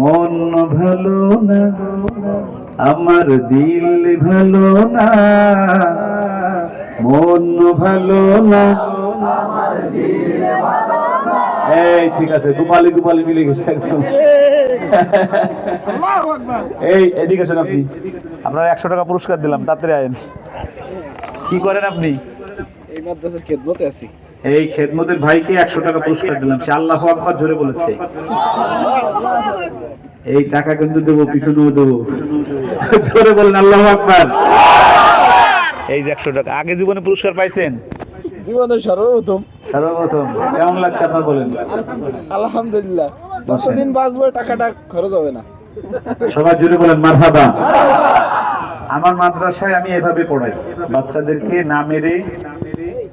মন ভালো না আমার দিল ভালো না, মন ভালো না আমার দিল ভালো না। এই ঠিক আছে, গোপালি গোপালি মিলে গেছে একদম। এই এদিকে আসেন আপনি, আপনার 100 টাকা পুরস্কার দিলাম, তাড়াতাড়ি আয়েন। কি করেন আপনি? এই মাদ্রাসার খেদমতে আছি। এই খেদমতের ভাইকে 100 টাকা পুরস্কার দিলাম, সে আল্লাহু আকবার জোরে বলেছে। এই টাকা কিন্তু দেবো, পিছনেও দেবো, জোরে বলেন আল্লাহু আকবার। এই যে 100 টাকা, আগে জীবনে পুরস্কার পাইছেন? জীবনে সর্বপ্রথম। কেমন লাগছে আপনার বলেন? আলহামদুলিল্লাহ, যতদিন বাঁচবো টাকাটা খরচ হবে না। সবাই জোরে বলেন মারহাবা। আমার মাদ্রাসায় আমি এভাবে পড়াই, বাচ্চাদেরকে না মেরে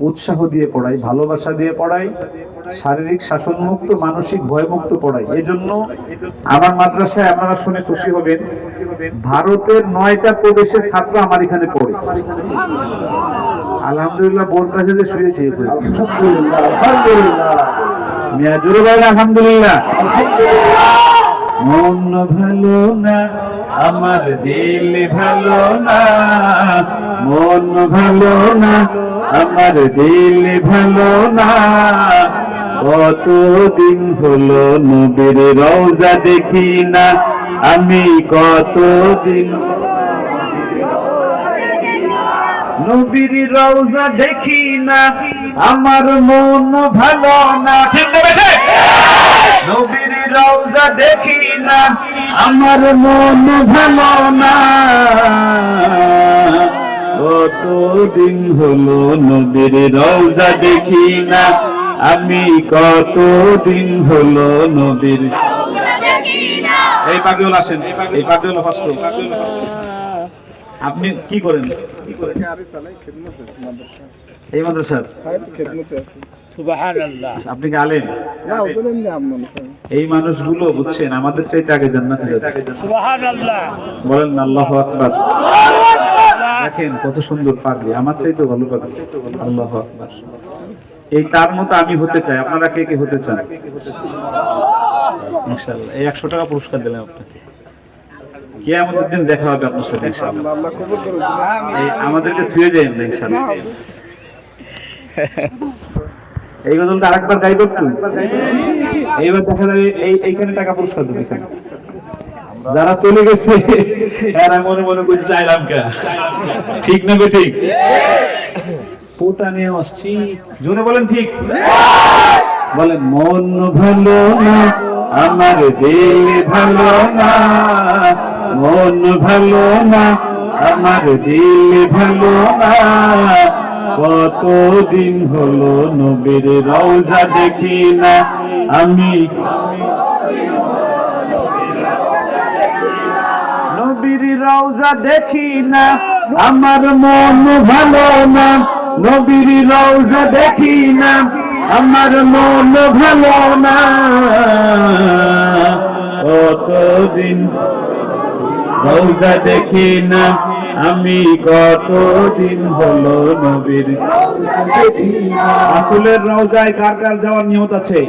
উৎসাহ দিয়ে পড়াই, ভালোবাসা দিয়ে পড়াই, শারীরিক শাসনমুক্ত মানসিক ভয়মুক্ত পড়াই। এই জন্য আমার মাদ্রাসায় আপনারা শুনে খুশি হবেন, ভারতের 9টা প্রদেশের ছাত্র আমার এখানে পড়ে। আলহামদুলিল্লাহ, বোর কাছে যে শুয়েছে, মিয়া জোরে বলেন আলহামদুলিল্লাহ। মন ভালো না আমার দিল ভালো না, মন ভালো না আমার দিল ভালো না, কতদিন হলো নবীর রওজা দেখি না আমি, কতদিন নবীর রওজা দেখি না, আমার মন ভালো না। ঠিক না বেঠে? নবীর রওজা দেখি না, আমার মন ভালো না, কতদিন হলো নবীর রওজা দেখি না আমি, কতদিন হলো নবীর। এই পাগল আসেন, এই পাগল ফার্স্ট। আপনি কি করেন? এই মাদ্রাসার সুবহানাল্লাহ। আপনি কি আলেম? না, ওদের নাম এই মানুষগুলো বুঝছেন আমাদের চাইতে আগে জান্নাতে যাবে। সুবহানাল্লাহ বলেন না আল্লাহু আকবার। দেখেন কত সুন্দর পাগড়ি, আমার চাইতে ভালো পাগড়ি। আল্লাহু আকবার। এই তার মতো আমি হতে চাই। আপনারা কে কে হতে চান? ইনশাআল্লাহ। এই 100 টাকা পুরস্কার দিলাম আপনাকে, কিয়ামতের দিন দেখা হবে আপনার সাথে ইনশাআল্লাহ। আল্লাহ কবুল করুন। এই আমাদেরকে ছুঁয়ে যাবেন না ইনশাআল্লাহ। এই গজলটা আরেকবার গাইব একটু, এইবার দেখা যাবে এইখানে টাকা পুরস্কার দেবে। এখানে যারা চলে গেছে এরা মনে মনে করছে চাইলাম কা, ঠিক না বে ঠিক? পোতা নিয়ে আসছি, জোরে বলেন ঠিক। বলেন মন ভালো না আমার দিল ভালো না, মন ভালো না আমার দিল ভালো না, কতদিন হলো নবীর রওজা দেখি না আমি, নবীর রওজা দেখি না আমার মন ভালো না, নবীর রওজা দেখি না আমার মন ভালো না, কতদিন রওজা দেখি না আমি, কতদিন হলো নবীর। রাসূলের রওজায় কার কার যাওয়ার নিয়ত আছে?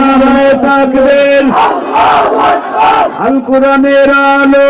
নারায়ে তাকবীর, আল কোরআনের আলো।